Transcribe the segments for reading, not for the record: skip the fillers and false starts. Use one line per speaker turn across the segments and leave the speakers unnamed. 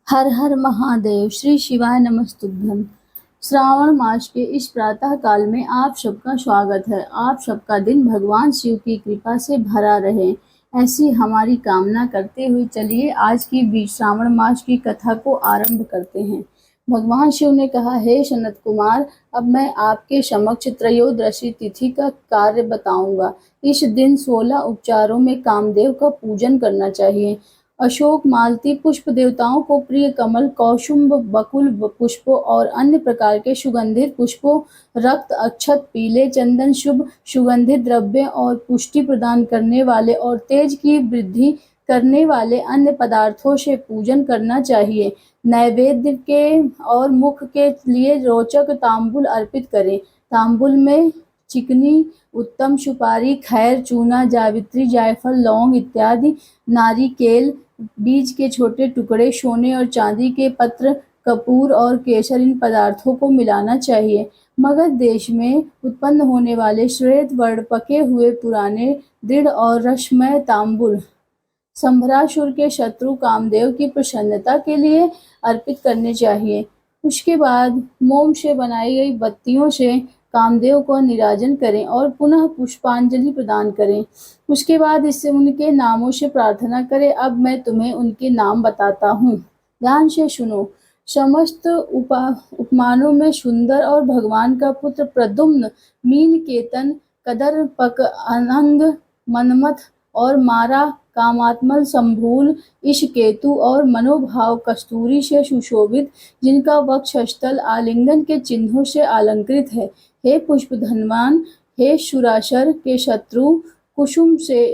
हर हर महादेव। श्री शिवाय नमस्तुभ्यम। श्रावण मास के इस प्रातः काल में आप सबका स्वागत है। आप सबका दिन भगवान शिव की कृपा से भरा रहे, ऐसी हमारी कामना करते हुए चलिए आज की श्रावण मास की कथा को आरंभ करते हैं। भगवान शिव ने कहा, हे सनत कुमार, अब मैं आपके समक्ष त्रयोदशी तिथि का कार्य बताऊंगा। इस दिन 16 उपचारों में कामदेव का पूजन करना चाहिए। अशोक, मालती पुष्प देवताओं को प्रिय, कमल, कौसुम्भ, बकुल पुष्पों और अन्य प्रकार के सुगंधित पुष्पों, रक्त, अक्षत, पीले चंदन, शुभ सुगंधित द्रव्य और पुष्टि प्रदान करने वाले और तेज की वृद्धि करने वाले अन्य पदार्थों से पूजन करना चाहिए। नैवेद्य के और मुख के लिए रोचक तांबुल अर्पित करें। तांबुल में चिकनी, उत्तम सुपारी, खैर, चूना, जावित्री, जायफल, लौंग इत्यादि, नारिकेल, बीज के छोटे टुकड़े, सोने और चांदी के पत्र, कपूर और केसर इन पदार्थों को मिलाना चाहिए। मगध देश में उत्पन्न होने वाले श्वेत वर्ण पके हुए पुराने दृढ़ और रसमय तांबुल संभरासुर के शत्रु कामदेव की प्रसन्नता के लिए अर्पित करने चाहिए। उसके बाद मोम से बनाई गई बत्तियों से कामदेव को निराजन करें और पुनः पुष्पांजलि प्रदान करें। उसके बाद इससे उनके नामों से प्रार्थना करें। अब मैं तुम्हें उनके नाम बताता हूँ, ध्यान से सुनो। समस्त उपमानों में सुंदर और भगवान का पुत्र प्रद्युम्न, मीन केतन, कदरपक, अनंग, मनमथ और मारा, कामात्मल, संभूल, इशकेतु और मनोभाव कस्तूरी से सुशोभित, जिनका वक्षस्थल आलिंगन के चिन्हों से अलंकृत है। हे पुष्पधनवान, हे शुराशर के शत्रु कुसुम से,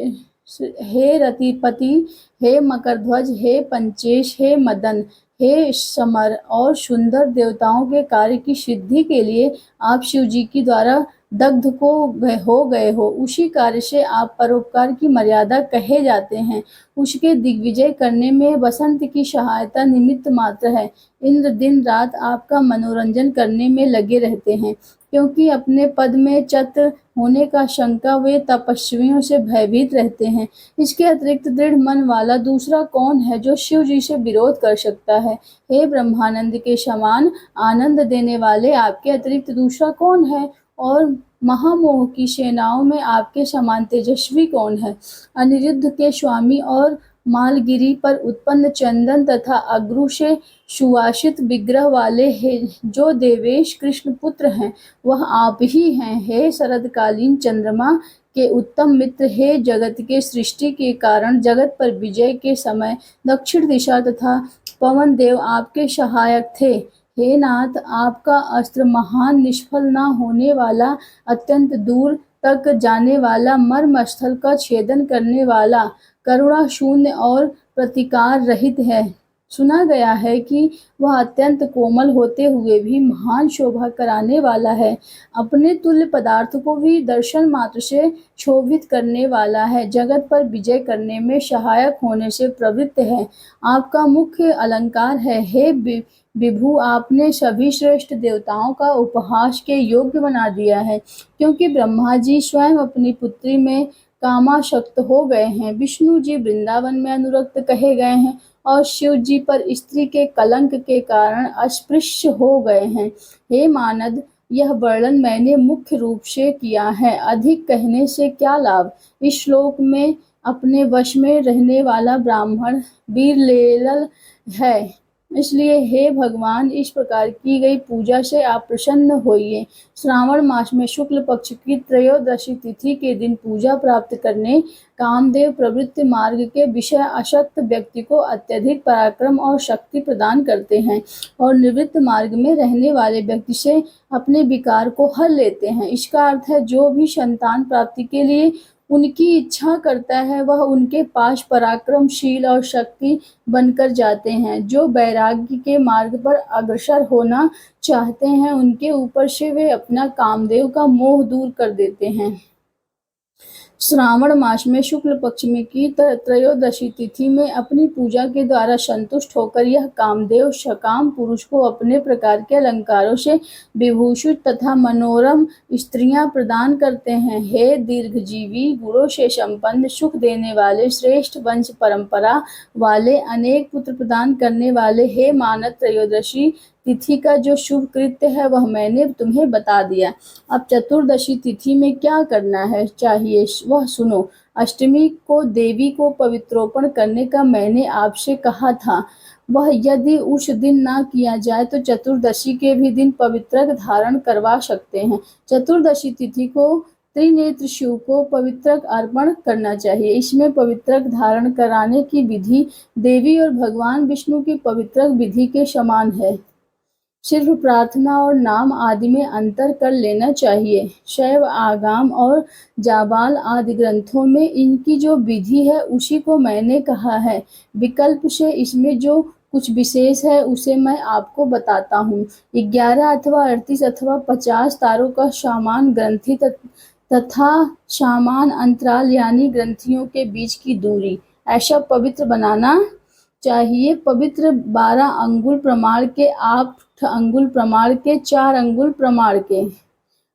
हे रतिपति, हे मकरध्वज, हे पंचेश, हे मदन, हे समर और सुंदर देवताओं के कार्य की सिद्धि के लिए आप शिव जी की द्वारा दग्ध हो गए हो। उसी कार्य से आप परोपकार की मर्यादा कहे जाते हैं। उसके दिग्विजय करने में वसंत की सहायता निमित्त मात्र है। इंद्र दिन रात आपका मनोरंजन करने में लगे रहते हैं, क्योंकि अपने पद में च्युत होने का शंका वे तपस्वियों से भयभीत रहते हैं। इसके अतिरिक्त दृढ़ मन वाला दूसरा कौन है जो शिव जी से विरोध कर सकता है? हे ब्रह्मानंद के समान आनंद देने वाले, आपके अतिरिक्त दूसरा कौन है? और महामोह की सेनाओं में आपके समान तेजस्वी कौन है? अनिरुद्ध के स्वामी और मालगिरी पर उत्पन्न चंदन तथा अग्रु से सुवासित विग्रह वाले जो देवेश कृष्ण पुत्र हैं, वह आप ही हैं। हे शरदकालीन चंद्रमा के उत्तम मित्र, हे जगत के सृष्टि के कारण, जगत पर विजय के समय दक्षिण दिशा तथा पवन देव आपके सहायक थे। हे नाथ, आपका अस्त्र महान, निष्फल न होने वाला, अत्यंत दूर तक जाने वाला, मर्म स्थल का छेदन करने वाला, करुणा शून्य और प्रतिकार रहित है। सुना गया है कि वह अत्यंत कोमल होते हुए भी महान शोभा कराने वाला है। अपने तुल्य पदार्थ को भी दर्शन मात्र से क्षोभित करने वाला है। जगत पर विजय करने में सहायक होने से प्रवृत्त है। आपका मुख्य अलंकार है। हे विभु, आपने सभी श्रेष्ठ देवताओं का उपहास के योग्य बना दिया है, क्योंकि ब्रह्मा जी स्वयं अपनी पुत्री में कामासक्त हो गए हैं, विष्णु जी वृंदावन में अनुरक्त कहे गए हैं और शिव जी पर स्त्री के कलंक के कारण अस्पृश्य हो गए हैं। हे मानद, यह वर्णन मैंने मुख्य रूप से किया है, अधिक कहने से क्या लाभ। इस श्लोक में अपने वश में रहने वाला ब्राह्मण वीरलेल है, इसलिए हे भगवान, इस प्रकार की गई पूजा से आप प्रसन्न होइए। श्रावण मास में शुक्ल पक्ष की त्रयोदशी तिथि के दिन पूजा प्राप्त करने कामदेव प्रवृत्ति मार्ग के विषय अशक्त व्यक्ति को अत्यधिक पराक्रम और शक्ति प्रदान करते हैं और निवृत्त मार्ग में रहने वाले व्यक्ति से अपने विकार को हर लेते हैं। इसका अर्थ है, जो भी संतान प्राप्ति के लिए उनकी इच्छा करता है, वह उनके पास पराक्रमशील और शक्ति बनकर जाते हैं। जो वैराग्य के मार्ग पर अग्रसर होना चाहते हैं, उनके ऊपर से वे अपना कामदेव का मोह दूर कर देते हैं। श्रावण मास में शुक्ल पक्ष में की त्रयोदशी तिथि में अपनी पूजा के द्वारा संतुष्ट होकर यह कामदेव सकाम पुरुष को अपने प्रकार के अलंकारों से विभूषित तथा मनोरम स्त्रियां प्रदान करते हैं। हे दीर्घजीवी, गुणों से संपन्न, सुख देने वाले, श्रेष्ठ वंश परंपरा वाले, अनेक पुत्र प्रदान करने वाले, हे मानद त्रयोदशी तिथि का जो शुभ कृत्य है वह मैंने तुम्हें बता दिया। अब चतुर्दशी तिथि में क्या करना है चाहिए वह सुनो। अष्टमी को देवी को पवित्रोपण करने का मैंने आपसे कहा था, वह यदि उस दिन ना किया जाए तो चतुर्दशी के भी दिन पवित्रक धारण करवा सकते हैं। चतुर्दशी तिथि को त्रिनेत्र शिव को पवित्रक अर्पण करना चाहिए। इसमें पवित्रक धारण कराने की विधि देवी और भगवान विष्णु की पवित्रक विधि के समान है। सिर्फ प्रार्थना और नाम आदि में अंतर कर लेना चाहिए। शैव आगम और जाबाल आदि ग्रंथों में इनकी जो विधि है उसी को मैंने कहा है। विकल्प से इसमें जो कुछ विशेष है उसे मैं आपको बताता हूँ। 11 अथवा 38 अथवा 50 तारों का समान ग्रंथि तथा समान अंतराल यानी ग्रंथियों के बीच की दूरी ऐसा पवित्र बनाना चाहिए। पवित्र 12 अंगुल प्रमाण के, 8 अंगुल प्रमाण के, 4 अंगुल प्रमाण के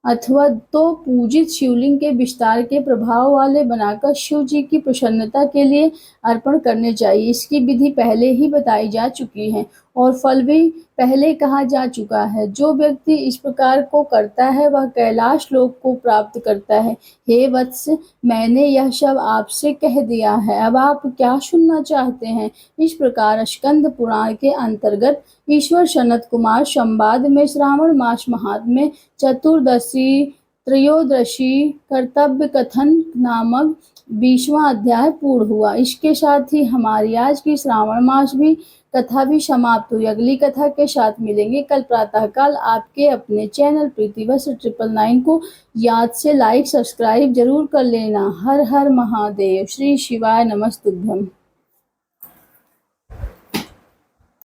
अथवा तो पूजित शिवलिंग के विस्तार के प्रभाव वाले बनाकर शिव जी की प्रसन्नता के लिए अर्पण करने चाहिए। इसकी विधि पहले ही बताई जा चुकी है और फल भी पहले कहा जा चुका है। जो व्यक्ति इस प्रकार को करता है वह कैलाश लोक को प्राप्त करता है। हे वत्स, मैंने यह सब आपसे कह दिया है, अब आप क्या सुनना चाहते हैं? इस प्रकार स्कंद पुराण के अंतर्गत ईश्वर सनत कुमार संवाद में श्रावण मास महात्म्य चतुर्दशी त्रयोदशी कर्तव्य कथन नामक 20वां अध्याय पूर्ण हुआ। इसके साथ ही हमारी आज की श्रावण मास भी कथा भी समाप्त हुई। अगली कथा के साथ मिलेंगे कल प्रातःकाल। आपके अपने चैनल प्रीतिवश 999 को याद से लाइक सब्सक्राइब जरूर कर लेना। हर हर महादेव। श्री शिवाय नमस्तुभ्यम।